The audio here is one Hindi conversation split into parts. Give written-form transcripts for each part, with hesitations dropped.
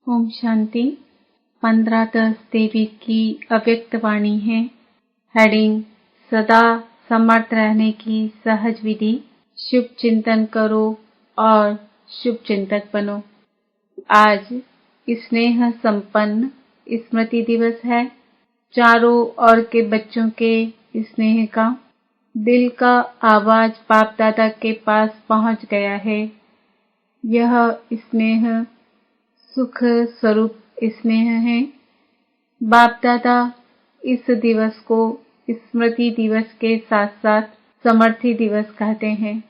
ओम शांति। 15/10 देवी की अव्यक्त वाणी है। हेडिंग सदा समर्थ रहने की सहज विधि। शुभ चिंतन करो और शुभ चिंतक बनो। आज स्नेह संपन्न स्मृति दिवस है। चारों ओर के बच्चों के स्नेह का दिल का आवाज बाप दादा के पास पहुंच गया है। यह स्नेह सुख स्वरूप स्नेह है। बाप दादा इस दिवस को स्मृति दिवस के साथ साथ समर्थी दिवस कहते हैं,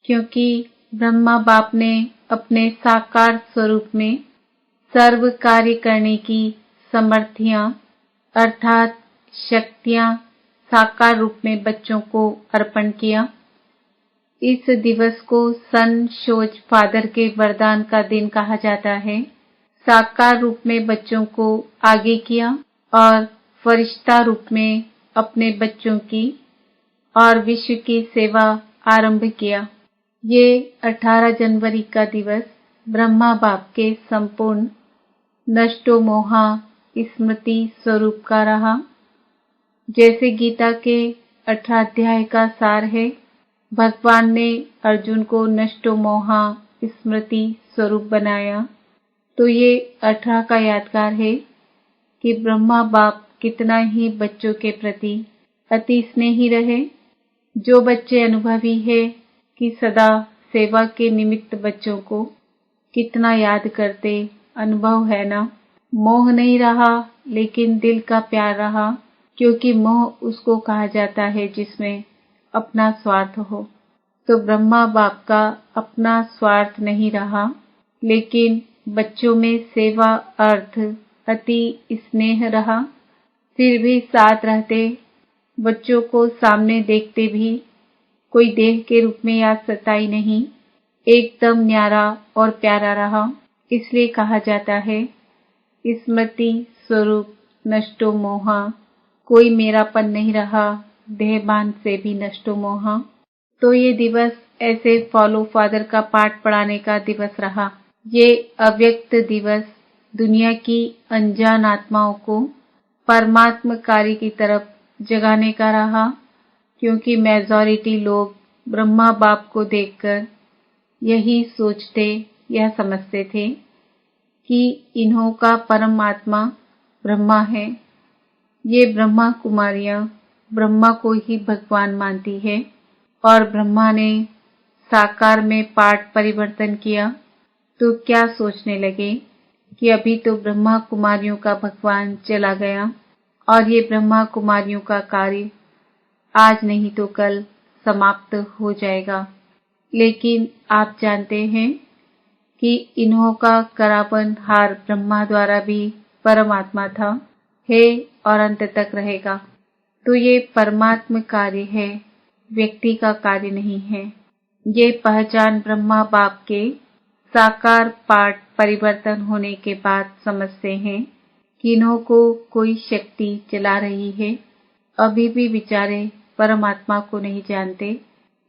क्योंकि ब्रह्मा बाप ने अपने साकार स्वरूप में सर्व कार्य करने की समर्थियां अर्थात शक्तियां साकार रूप में बच्चों को अर्पण किया। इस दिवस को सन शोज फादर के वरदान का दिन कहा जाता है। साकार रूप में बच्चों को आगे किया और फरिश्ता रूप में अपने बच्चों की और विश्व की सेवा आरंभ किया। ये 18 जनवरी का दिवस ब्रह्मा बाप के संपूर्ण नष्टो मोहा स्मृति स्वरूप का रहा। जैसे गीता के 18 अध्याय का सार है, भगवान ने अर्जुन को नष्टो मोहा स्मृति स्वरूप बनाया। तो ये 18 का यादगार है कि ब्रह्मा बाप कितना ही बच्चों के प्रति अति स्नेही रहे। जो बच्चे अनुभवी है कि सदा सेवा के निमित्त बच्चों को कितना याद करते, अनुभव है ना। मोह नहीं रहा लेकिन दिल का प्यार रहा, क्योंकि मोह उसको कहा जाता है जिसमें अपना स्वार्थ हो। तो ब्रह्मा बाप का अपना स्वार्थ नहीं रहा, लेकिन बच्चों में सेवा अर्थ अति स्नेह रहा। फिर भी साथ रहते, बच्चों को सामने देखते भी कोई देह के रूप में याद सताई नहीं, एकदम न्यारा और प्यारा रहा। इसलिए कहा जाता है स्मृति स्वरूप नष्टो मोहा, कोई मेरापन नहीं रहा, देहबान से भी नष्टो मोहा। तो ये दिवस ऐसे फॉलो फादर का पाठ पढ़ाने का दिवस रहा। ये अव्यक्त दिवस दुनिया की अनजान आत्माओं को परमात्म कार्य की तरफ जगाने का रहा, क्योंकि मेजॉरिटी लोग ब्रह्मा बाप को देखकर यही सोचते, यह समझते थे कि इन्हों का परमात्मा ब्रह्मा है। ये ब्रह्मा कुमारियां ब्रह्मा को ही भगवान मानती है और ब्रह्मा ने साकार में पाठ परिवर्तन किया तो क्या सोचने लगे कि अभी तो ब्रह्मा कुमारियों का भगवान चला गया और ये ब्रह्मा कुमारियों का कार्य आज नहीं तो कल समाप्त हो जाएगा। लेकिन आप जानते हैं कि इन्हों का करावन हार ब्रह्मा द्वारा भी परमात्मा था, है और अंत तक रहेगा। तो ये परमात्म कार्य है, व्यक्ति का कार्य नहीं है। ये पहचान ब्रह्मा बाप के साकार पाठ परिवर्तन होने के बाद समझते हैं कि इन्हों को कोई शक्ति चला रही है। अभी भी बेचारे परमात्मा को नहीं जानते,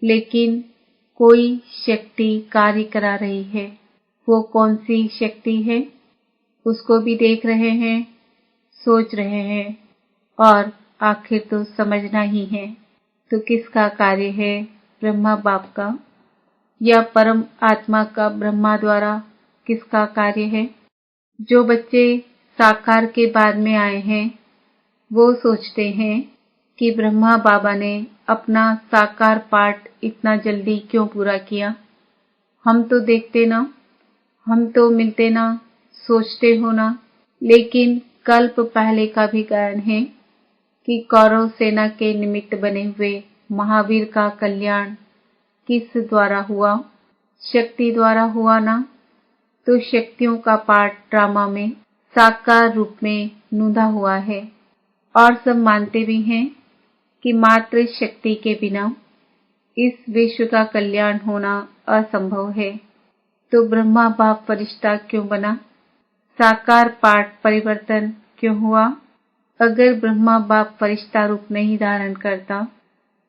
लेकिन कोई शक्ति कार्य करा रही है। वो कौन सी शक्ति है उसको भी देख रहे हैं, सोच रहे हैं और आखिर तो समझना ही है। तो किसका कार्य है? ब्रह्मा बाप का या परम आत्मा का ब्रह्मा द्वारा किसका कार्य है? जो बच्चे साकार के बाद में आए हैं वो सोचते हैं कि ब्रह्मा बाबा ने अपना साकार पाठ इतना जल्दी क्यों पूरा किया। हम तो देखते ना, हम तो मिलते ना, सोचते हो ना। लेकिन कल्प पहले का भी गायन है कि कौरव सेना के निमित्त बने हुए महावीर का कल्याण किस द्वारा हुआ? शक्ति द्वारा हुआ ना। तो शक्तियों का पाठ ड्रामा में साकार रूप में नूंधा हुआ है और सब मानते भी हैं कि मात्र शक्ति के बिना इस विश्व का कल्याण होना असंभव है। तो ब्रह्मा बाप फरिश्ता क्यों बना? साकार पाठ परिवर्तन क्यों हुआ? अगर ब्रह्मा बाप फरिश्ता रूप नहीं धारण करता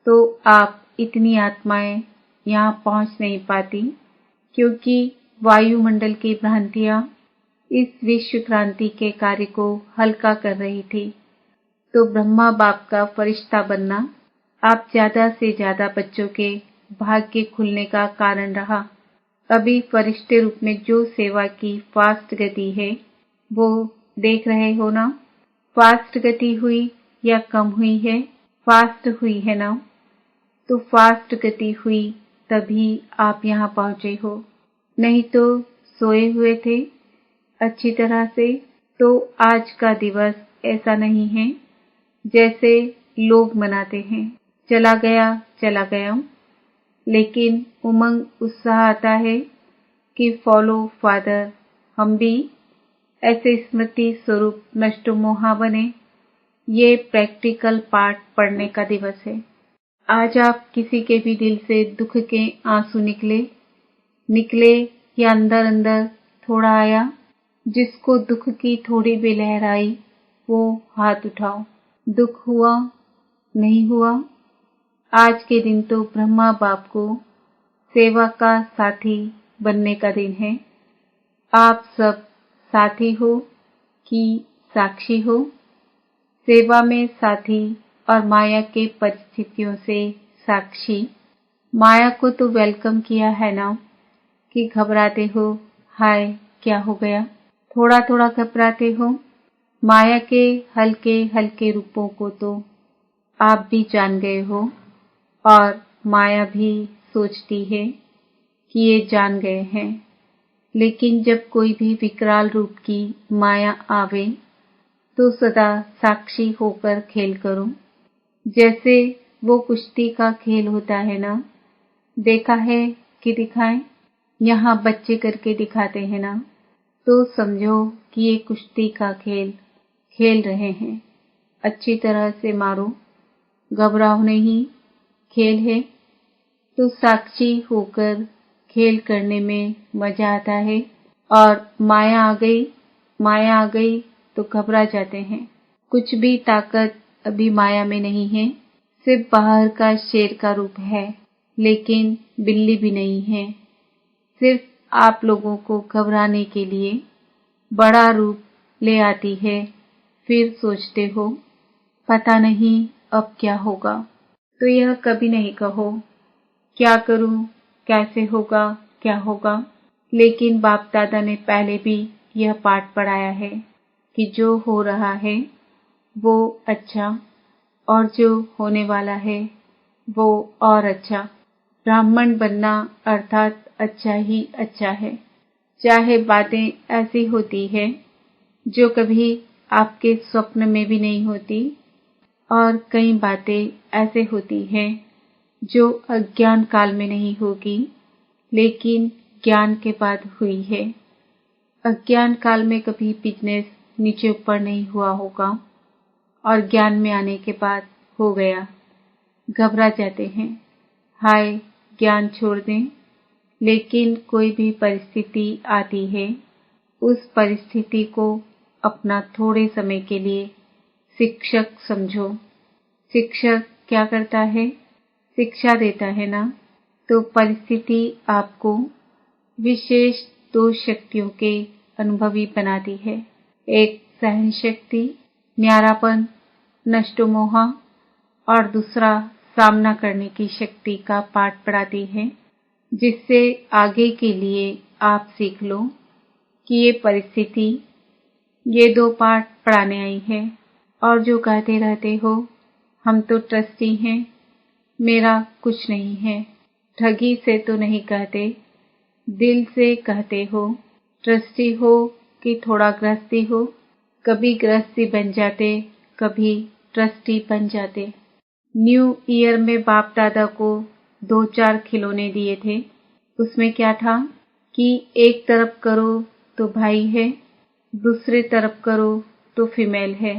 तो आप इतनी आत्माएं यहाँ पहुंच नहीं पाती, क्योंकि वायुमंडल की भ्रांतियां इस विश्व क्रांति के कार्य को हल्का कर रही थी। तो ब्रह्मा बाप का फरिश्ता बनना आप ज्यादा से ज्यादा बच्चों के भाग्य खुलने का कारण रहा। अभी फरिश्ते रूप में जो सेवा की फास्ट गति है वो देख रहे हो ना। फास्ट गति हुई या कम हुई है? फास्ट हुई है ना। तो फास्ट गति हुई तभी आप यहाँ पहुंचे हो, नहीं तो सोए हुए थे अच्छी तरह से। तो आज का दिवस ऐसा नहीं है जैसे लोग मनाते हैं, चला गया, लेकिन उमंग उत्साह आता है कि फॉलो फादर, हम भी ऐसे स्मृति स्वरूप नष्टो मोहा बने। ये प्रैक्टिकल पार्ट पढ़ने का दिवस है। आज आप किसी के भी दिल से दुख के आंसू निकले या अंदर अंदर थोड़ा आया, जिसको दुख की थोड़ी भी लहर आई वो हाथ उठाओ। दुख हुआ, नहीं हुआ? आज के दिन तो ब्रह्मा बाप को सेवा का साथी बनने का दिन है। आप सब साथी हो कि साक्षी हो? सेवा में साथी और माया के परिस्थितियों से साक्षी। माया को तो वेलकम किया है ना कि घबराते हो, हाय क्या हो गया? थोड़ा थोड़ा घबराते हो। माया के हल्के हल्के रूपों को तो आप भी जान गए हो और माया भी सोचती है कि ये जान गए हैं। लेकिन जब कोई भी विकराल रूप की माया आवे तो सदा साक्षी होकर खेल करो। जैसे वो कुश्ती का खेल होता है ना, देखा है कि दिखाएं? यहाँ बच्चे करके दिखाते हैं ना, तो समझो कि ये कुश्ती का खेल खेल रहे हैं। अच्छी तरह से मारो, घबराओ नहीं, खेल है। तो साक्षी होकर खेल करने में मजा आता है। और माया आ गई तो घबरा जाते हैं। कुछ भी ताकत अभी माया में नहीं है, सिर्फ बाहर का शेर का रूप है, लेकिन बिल्ली भी नहीं है। सिर्फ आप लोगों को घबराने के लिए बड़ा रूप ले आती है। फिर सोचते हो पता नहीं अब क्या होगा। तो यह कभी नहीं कहो क्या करूं, कैसे होगा, क्या होगा। लेकिन बाप दादा ने पहले भी यह पाठ पढ़ाया है कि जो हो रहा है वो अच्छा, और जो होने वाला है वो और अच्छा। ब्राह्मण बनना अर्थात अच्छा ही अच्छा है। चाहे बातें ऐसी होती है जो कभी आपके स्वप्न में भी नहीं होती, और कई बातें ऐसे होती हैं जो अज्ञान काल में नहीं होगी, लेकिन ज्ञान के बाद हुई है। अज्ञान काल में कभी बिजनेस नीचे ऊपर नहीं हुआ होगा, और ज्ञान में आने के बाद हो गया। घबरा जाते हैं, हाय ज्ञान छोड़ दें। लेकिन कोई भी परिस्थिति आती है, उस परिस्थिति को अपना थोड़े समय के लिए शिक्षक समझो। शिक्षक क्या करता है? शिक्षा देता है ना। तो परिस्थिति आपको विशेष दो शक्तियों के अनुभवी बनाती है। एक सहन शक्ति, न्यारापन, नष्टो मोहा, और दूसरा सामना करने की शक्ति का पाठ पढ़ाती है, जिससे आगे के लिए आप सीख लो कि ये परिस्थिति ये दो पाठ पढ़ाने आई है। और जो कहते रहते हो हम तो ट्रस्टी हैं, मेरा कुछ नहीं है, ठगी से तो नहीं कहते, दिल से कहते हो। ट्रस्टी हो कि थोड़ा गृहस्थी हो, कभी गृहस्थी बन जाते, कभी ट्रस्टी बन जाते। न्यू ईयर में बाप दादा को 2-4 खिलौने दिए थे। उसमें क्या था कि एक तरफ करो तो भाई है, दूसरे तरफ करो तो फीमेल है।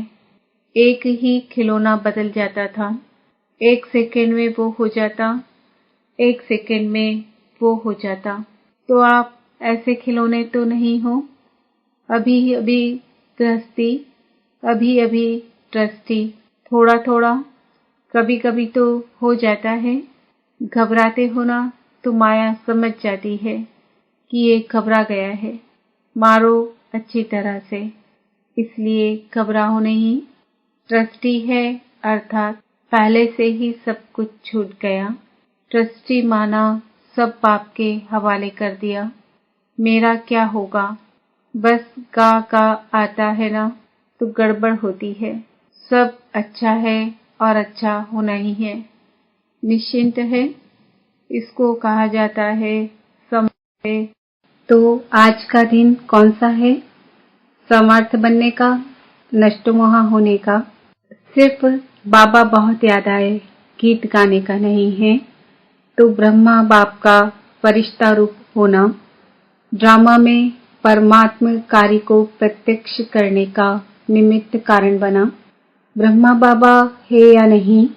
एक ही खिलौना बदल जाता था, 1 सेकेंड में वो हो जाता, 1 सेकेंड में वो हो जाता। तो आप ऐसे खिलौने तो नहीं हो। अभी अभी गृहस्थी, अभी अभी ट्रस्टी, थोड़ा थोड़ा, कभी कभी तो हो जाता है। घबराते हो ना, तो माया समझ जाती है कि ये घबरा गया है। मारो अच्छी तरह से, इसलिए घबराओ नहीं। ट्रस्टी है अर्थात पहले से ही सब कुछ छूट गया। ट्रस्टी माना सब पाप के हवाले कर दिया। मेरा क्या होगा, बस गा आता है ना तो गड़बड़ होती है। सब अच्छा है और अच्छा होना ही है। निश्चिंत है, इसको कहा जाता है समय। तो आज का दिन कौन सा है? समर्थ बनने का, नष्टमोहा होने का। सिर्फ बाबा बहुत याद आए गीत गाने का नहीं है, तो ब्रह्मा बाप का फरिश्ता रूप होना, ड्रामा में परमात्म कार्य को प्रत्यक्ष करने का निमित्त कारण बना। ब्रह्मा बाबा है या नहीं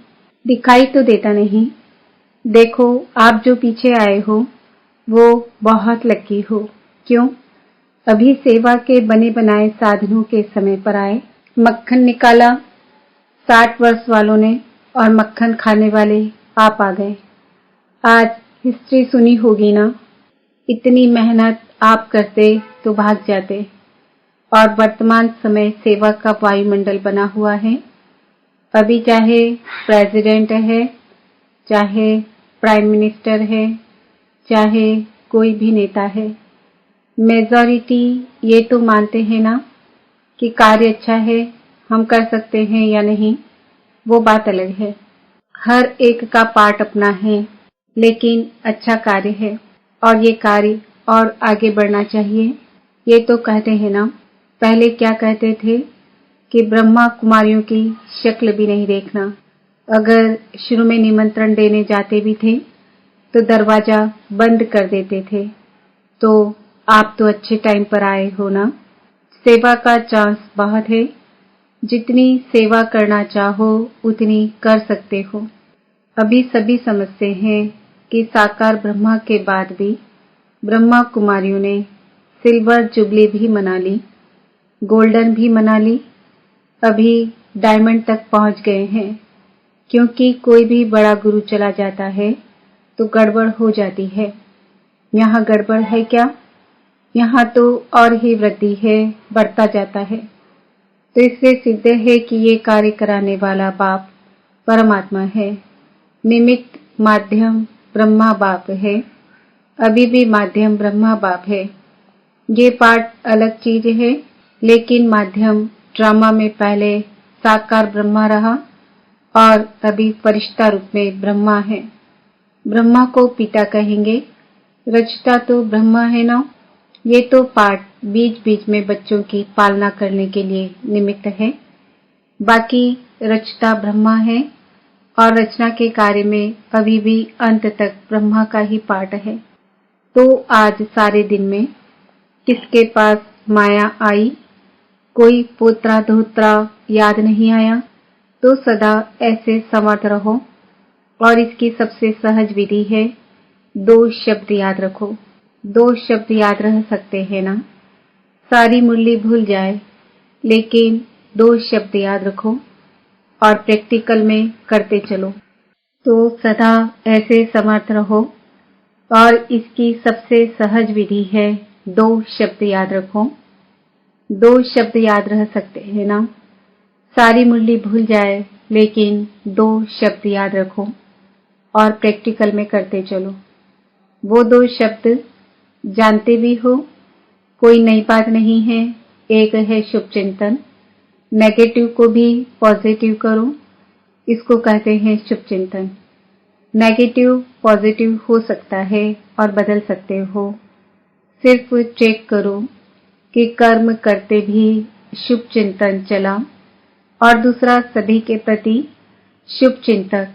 दिखाई तो देता नहीं। देखो, आप जो पीछे आए हो वो बहुत लकी हो। क्यों? अभी सेवा के बने बनाए साधनों के समय पर आए, मक्खन निकाला 60 वर्ष वालों ने और मक्खन खाने वाले आप आ गए। आज हिस्ट्री सुनी होगी ना, इतनी मेहनत आप करते तो भाग जाते। और वर्तमान समय सेवा का वायुमंडल बना हुआ है। अभी चाहे प्रेसिडेंट है, चाहे प्राइम मिनिस्टर है, चाहे कोई भी नेता है, मेजॉरिटी ये तो मानते हैं ना कि कार्य अच्छा है, हम कर सकते हैं या नहीं, वो बात अलग है। हर एक का पार्ट अपना है, लेकिन अच्छा कार्य है और ये कार्य और आगे बढ़ना चाहिए, ये तो कहते हैं ना। पहले क्या कहते थे कि ब्रह्मा कुमारियों की शक्ल भी नहीं देखना। अगर शुरू में निमंत्रण देने जाते भी थे तो दरवाजा बंद कर देते थे। तो आप तो अच्छे टाइम पर आए हो ना। सेवा का चांस बहुत है, जितनी सेवा करना चाहो उतनी कर सकते हो। अभी सभी समझते हैं कि साकार ब्रह्मा के बाद भी ब्रह्मा कुमारियों ने सिल्वर जुबली भी मना ली, गोल्डन भी मना ली, अभी डायमंड तक पहुंच गए हैं। क्योंकि कोई भी बड़ा गुरु चला जाता है तो गड़बड़ हो जाती है। यहाँ गड़बड़ है क्या? यहाँ तो और ही वृद्धि है, बढ़ता जाता है। तो इससे सिद्ध है कि ये कार्य कराने वाला बाप परमात्मा है। निमित्त माध्यम ब्रह्मा बाप है, अभी भी माध्यम ब्रह्मा बाप है। ये पाठ अलग चीज है, लेकिन माध्यम ड्रामा में पहले साकार ब्रह्मा रहा और अभी फरिश्ता रूप में ब्रह्मा है। ब्रह्मा को पिता कहेंगे, रचता तो ब्रह्मा है ना। ये तो पाठ बीच बीच में बच्चों की पालना करने के लिए निमित्त है। बाकी रचता ब्रह्मा है और रचना के कार्य में अभी भी अंत तक ब्रह्मा का ही पाठ है। तो आज सारे दिन में किसके पास माया आई, कोई पोत्रा धोत्रा याद नहीं आया, तो सदा ऐसे समर्थ रहो। और इसकी सबसे सहज विधि है, 2 शब्द याद रखो। 2 शब्द याद रह सकते हैं ना। सारी मुरली भूल जाए, लेकिन 2 शब्द याद रखो और प्रैक्टिकल में करते चलो। तो सदा ऐसे समर्थ रहो। और इसकी सबसे सहज विधि है, 2 शब्द याद रखो। 2 शब्द याद रह सकते हैं ना। सारी मुरली भूल जाए, लेकिन 2 शब्द याद रखो और प्रैक्टिकल में करते चलो। वो 2 शब्द जानते भी हो, कोई नई बात नहीं है। एक है शुभ चिंतन। नेगेटिव को भी पॉजिटिव करो, इसको कहते हैं शुभ चिंतन। नेगेटिव पॉजिटिव हो सकता है और बदल सकते हो। सिर्फ चेक करो कि कर्म करते भी शुभ चिंतन चला। और दूसरा, सभी के प्रति शुभ चिंतक।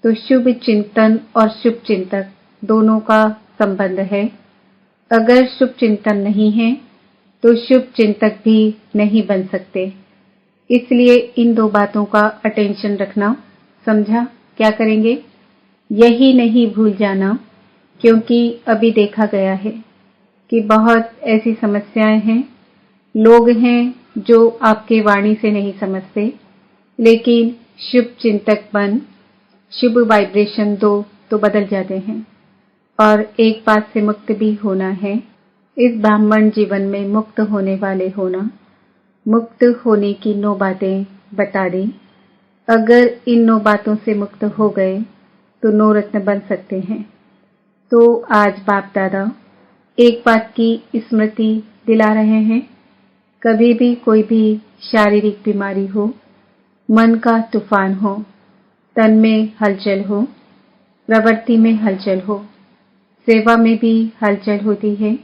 तो शुभ चिंतन और शुभ चिंतक दोनों का संबंध है। अगर शुभ चिंतन नहीं है तो शुभ चिंतक भी नहीं बन सकते। इसलिए इन 2 बातों का अटेंशन रखना। समझा? क्या करेंगे? यही नहीं भूल जाना, क्योंकि अभी देखा गया है कि बहुत ऐसी समस्याएं हैं। लोग हैं जो आपके वाणी से नहीं समझते, लेकिन शुभ चिंतक बन, शुभ वाइब्रेशन दो तो बदल जाते हैं। और एक बात से मुक्त भी होना है, इस ब्राह्मण जीवन में मुक्त होने वाले होना, मुक्त होने की 9 बातें बता दी। अगर इन 9 बातों से मुक्त हो गए तो 9 रत्न बन सकते हैं। तो आज बाप दादा एक बात की स्मृति दिला रहे हैं, कभी भी कोई भी शारीरिक बीमारी हो, मन का तूफान हो, तन में हलचल हो, प्रवृत्ति में हलचल हो, सेवा में भी हलचल होती है,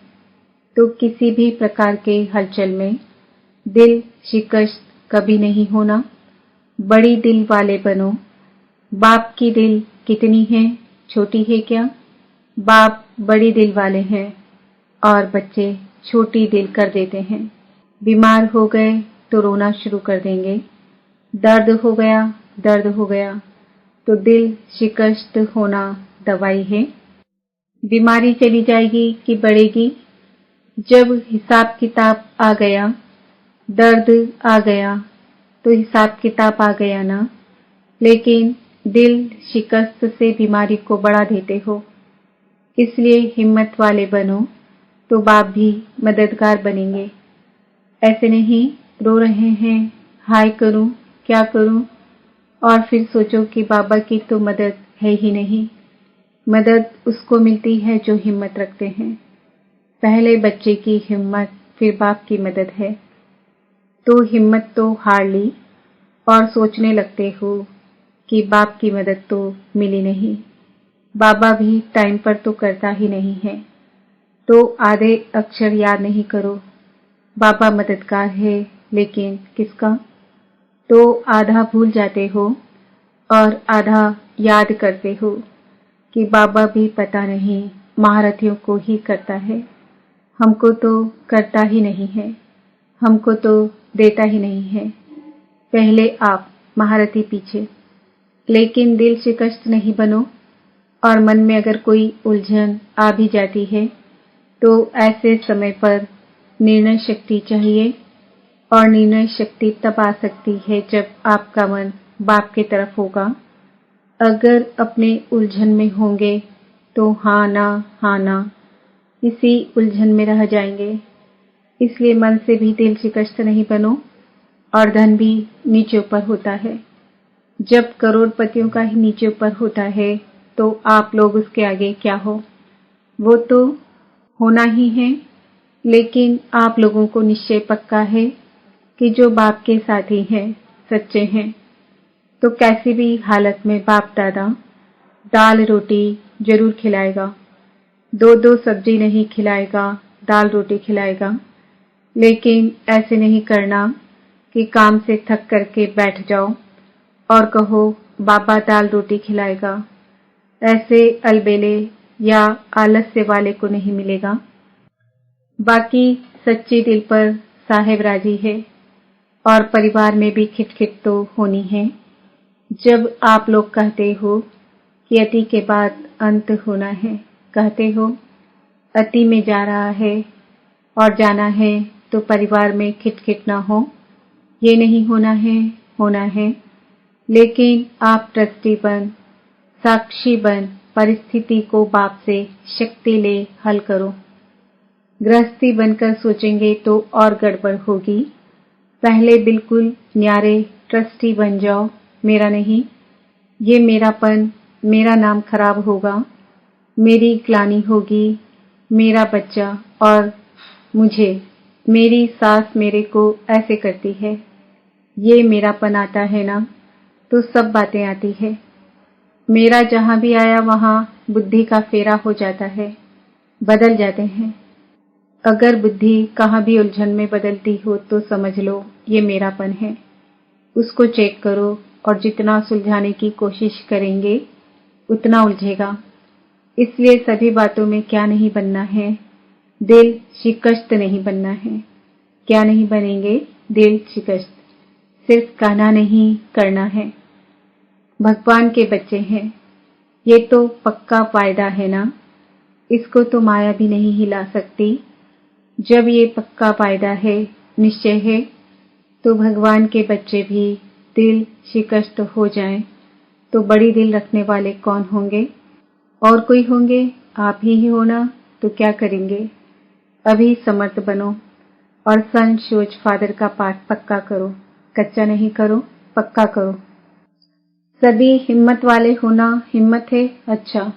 तो किसी भी प्रकार के हलचल में दिल शिकस्त कभी नहीं होना। बड़ी दिल वाले बनो। बाप की दिल कितनी है, छोटी है क्या? बाप बड़ी दिल वाले हैं और बच्चे छोटी दिल कर देते हैं। बीमार हो गए तो रोना शुरू कर देंगे। दर्द हो गया तो दिल शिकस्त होना दवाई है। बीमारी चली जाएगी कि बढ़ेगी? जब हिसाब किताब आ गया, दर्द आ गया तो हिसाब किताब आ गया ना। लेकिन दिल शिकस्त से बीमारी को बढ़ा देते हो। इसलिए हिम्मत वाले बनो तो बाप भी मददगार बनेंगे। ऐसे नहीं रो रहे हैं, हाय करूं, क्या करूं, और फिर सोचो कि बाबा की तो मदद है ही नहीं। मदद उसको मिलती है जो हिम्मत रखते हैं। पहले बच्चे की हिम्मत, फिर बाप की मदद है। तो हिम्मत तो हार ली और सोचने लगते हो कि बाप की मदद तो मिली नहीं, बाबा भी टाइम पर तो करता ही नहीं है। तो आधे अक्षर याद नहीं करो, बाबा मददगार है, लेकिन किसका? तो आधा भूल जाते हो और आधा याद करते हो कि बाबा भी पता नहीं महारथियों को ही करता है, हमको तो करता ही नहीं है, हमको तो देता ही नहीं है। पहले आप महारथी पीछे। लेकिन दिल शिकस्त नहीं बनो। और मन में अगर कोई उलझन आ भी जाती है तो ऐसे समय पर निर्णय शक्ति चाहिए। और निर्णय शक्ति तब आ सकती है जब आपका मन बाप की तरफ होगा। अगर अपने उलझन में होंगे तो हाँ ना इसी उलझन में रह जाएंगे। इसलिए मन से भी दिल शिकस्त नहीं बनो। और धन भी नीचे ऊपर होता है। जब करोड़पतियों का ही नीचे ऊपर होता है तो आप लोग उसके आगे क्या हो? वो तो होना ही है। लेकिन आप लोगों को निश्चय पक्का है कि जो बाप के साथी हैं, सच्चे हैं, तो कैसी भी हालत में बाप दादा दाल रोटी जरूर खिलाएगा। 2 सब्जी नहीं खिलाएगा, दाल रोटी खिलाएगा। लेकिन ऐसे नहीं करना कि काम से थक करके बैठ जाओ और कहो बाबा दाल रोटी खिलाएगा। ऐसे अलबेले या आलस्य वाले को नहीं मिलेगा। बाकी सच्ची दिल पर साहेब राजी है। और परिवार में भी खिटखिट तो होनी है। जब आप लोग कहते हो कि अति के बाद अंत होना है, कहते हो अति में जा रहा है और जाना है, तो परिवार में खिटखिट ना हो, ये नहीं होना है। लेकिन आप ट्रस्टी बन, साक्षी बन, परिस्थिति को बाप से शक्ति ले हल करो। गृहस्थी बनकर सोचेंगे तो और गड़बड़ होगी। पहले बिल्कुल न्यारे ट्रस्टी बन जाओ, मेरा नहीं। ये मेरापन, मेरा नाम खराब होगा, मेरी ग्लानि होगी, मेरा बच्चा और मुझे, मेरी सास मेरे को ऐसे करती है, ये मेरापन आता है ना, तो सब बातें आती है। मेरा जहां भी आया वहां बुद्धि का फेरा हो जाता है, बदल जाते हैं। अगर बुद्धि कहां भी उलझन में बदलती हो तो समझ लो ये मेरापन है। उसको चेक करो और जितना सुलझाने की कोशिश करेंगे उतना उलझेगा। इसलिए सभी बातों में क्या नहीं बनना है, दिल शिकस्त नहीं बनना है। क्या नहीं बनेंगे? दिल शिकस्त। सिर्फ कहना नहीं, करना है। भगवान के बच्चे हैं, ये तो पक्का वायदा है ना, इसको तो माया भी नहीं हिला सकती। जब ये पक्का वायदा है, निश्चय है, तो भगवान के बच्चे भी दिल शिकस्त हो जाएं तो बड़ी दिल रखने वाले कौन होंगे? और कोई होंगे? आप ही होना, तो क्या करेंगे? अभी समर्थ बनो और सन शोज फादर का पाठ पक्का करो। कच्चा नहीं करो, पक्का करो। सभी हिम्मत वाले होना। हिम्मत है? अच्छा।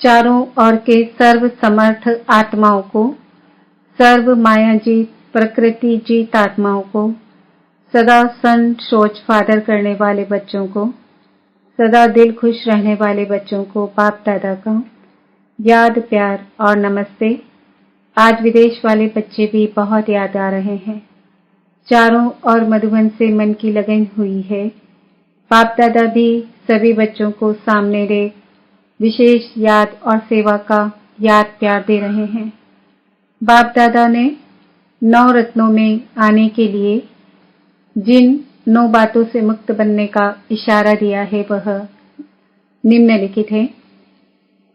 चारों ओर के सर्व समर्थ आत्माओं को, सर्व मायाजीत प्रकृति जीत आत्माओं को, सदा सन शोच फादर करने वाले बच्चों को, सदा दिल खुश रहने वाले बच्चों को बाप दादा का याद, प्यार और नमस्ते। आज विदेश वाले बच्चे भी बहुत याद आ रहे हैं। चारों ओर मधुबन से मन की लगन हुई है। बाप दादा भी सभी बच्चों को सामने रे विशेष याद और सेवा का याद प्यार दे रहे हैं। बाप दादा ने 9 रत्नों में आने के लिए जिन 9 बातों से मुक्त बनने का इशारा दिया है वह निम्नलिखित है।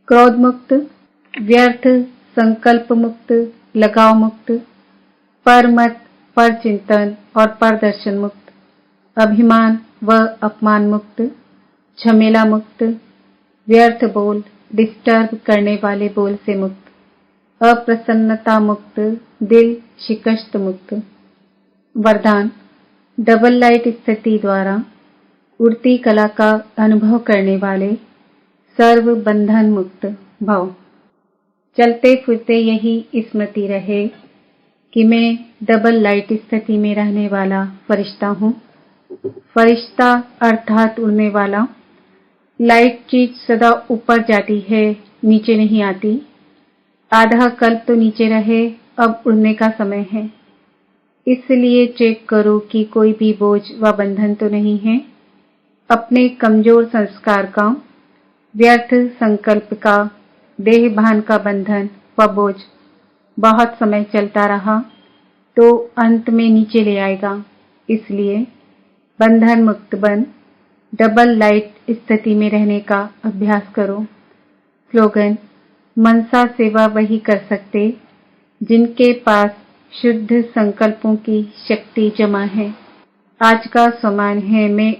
क्रोध मुक्त, व्यर्थ संकल्प मुक्त, लगाव मुक्त, परमत, पर चिंतन और परदर्शन मुक्त, अभिमान व अपमान मुक्त, झमेला मुक्त, व्यर्थ बोल, डिस्टर्ब करने वाले बोल से मुक्त, अप्रसन्नता मुक्त, दिल शिकस्त मुक्त। वरदान, डबल लाइट स्थिति द्वारा उड़ती कला का अनुभव करने वाले सर्व बंधन मुक्त भव। चलते फिरते यही स्मृति रहे कि मैं डबल लाइट स्थिति में रहने वाला फरिश्ता हूँ। फरिश्ता अर्थात उड़ने वाला। लाइट चीज सदा ऊपर जाती है, नीचे नहीं आती। आधा कल्प तो नीचे रहे, अब उड़ने का समय है। इसलिए चेक करो कि कोई भी बोझ व बंधन तो नहीं है। अपने कमजोर संस्कार का, व्यर्थ संकल्प का, देह भान का बंधन व बोझ बहुत समय चलता रहा तो अंत में नीचे ले आएगा। इसलिए बंधन मुक्त बन डबल लाइट स्थिति में रहने का अभ्यास करो। स्लोगन, मनसा सेवा वही कर सकते जिनके पास शुद्ध संकल्पों की शक्ति जमा है। आज का सम्मान है। मैं